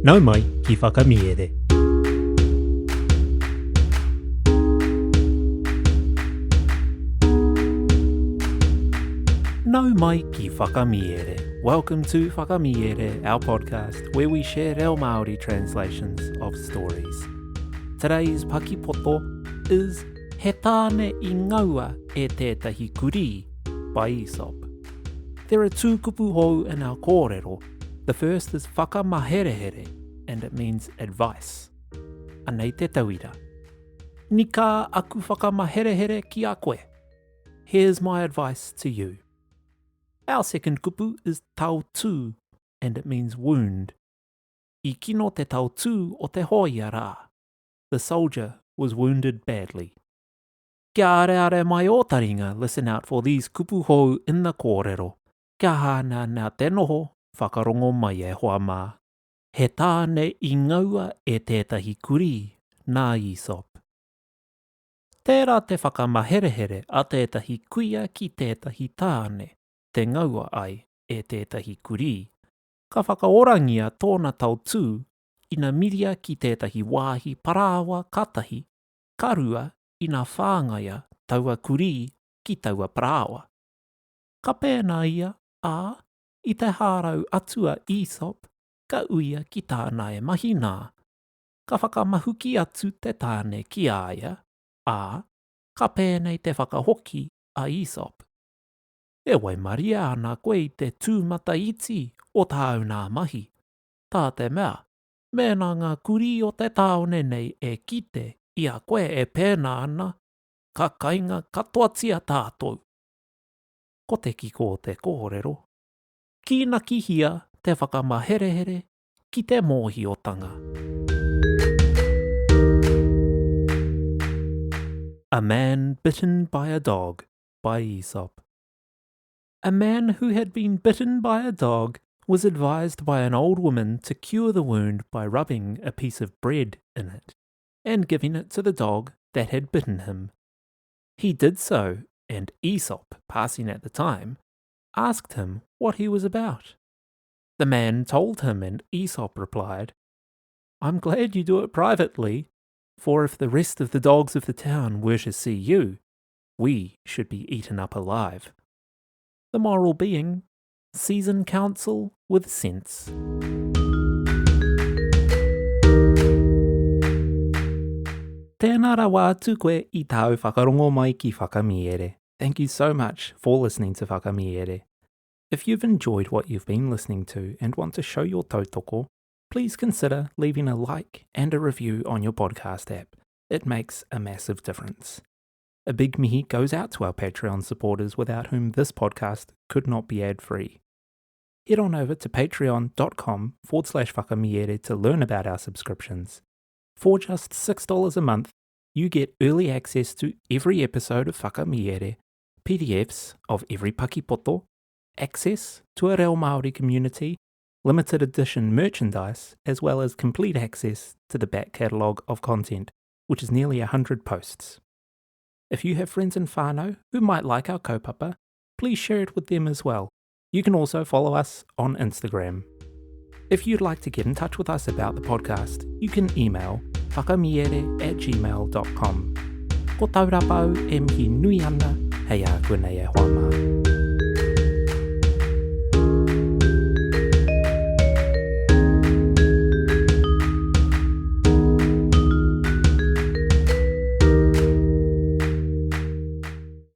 Nau mai ki whakamiere. Nau mai ki whakamiere. Welcome to Whakamiere, our podcast where we share our Māori translations of stories. Today's Paki Poto is He Tāne I Ngaua e Tētahi Kurī by Aesop. There are two kupu hou in our kōrero. The first is whakamaherehere, and it means advice. Anei te tauira. Nika aku whakamaherehere ki a koe. Here's my advice to you. Our second kupu is tautū, and it means wound. I kino te tautū o te hoia rā. The soldier was wounded badly. Kia are mai o taringa, listen out for these kupu hou in the kōrero. Kia hana nā te noho, whakarongo mai e hoa mā. He tāne I ngaua e tētahi kurī, nā Aesop. Tērā te whakamaherehere a tētahi kuia ki tētahi tāne, te ngaua ai e tētahi kurī. Ka whakaorangia tōna tautū, ina miria ki tētahi wāhi parāwa katahi, karua ina whāngaia taua kurī ki taua parāwa. Ka pēnā ia, ā, I te hārau atua Aesop, ka uia ki tāna e mahi nā. Ka whakamahuki atu te tāne ki āia, ā, ka pēnei te whakahoki a Aesop. E wai maria ana koe I te tūmata iti o tāu nā mahi. Tā te mea, mēnā ngā kurī o te tāone nei e kite I a koe e pēnā ana, ka kainga katoatia tātou. Ko te kiko o te kōrero. Kina ki hia te whakamaherehere ki te mōhiotanga. A Man Bitten by a Dog by Aesop. A man who had been bitten by a dog was advised by an old woman to cure the wound by rubbing a piece of bread in it and giving it to the dog that had bitten him. He did so, and Aesop, passing at the time, asked him what he was about. The man told him, and Aesop replied, "I'm glad you do it privately, for if the rest of the dogs of the town were to see you, we should be eaten up alive." The moral being, season counsel with sense. Tēnā rā wā atu koe I tāu whakarongo mai ki whakamiere. Thank you so much for listening to Whakamiere. If you've enjoyed what you've been listening to and want to show your tautoko, please consider leaving a like and a review on your podcast app. It makes a massive difference. A big mihi goes out to our Patreon supporters without whom this podcast could not be ad-free. Head on over to patreon.com/whakamiere to learn about our subscriptions. For just $6 a month, you get early access to every episode of Whakamiere, PDFs of every Paki Poto, access to a reo Māori community, limited edition merchandise, as well as complete access to the back catalogue of content, which is nearly 100 posts. If you have friends in whānau who might like our kaupapa, please share it with them as well. You can also follow us on Instagram. If you'd like to get in touch with us about the podcast, you can email whakamiere@gmail.com. Ko Taurapa e mihi nui ana, hei a koe nei e hoa mā.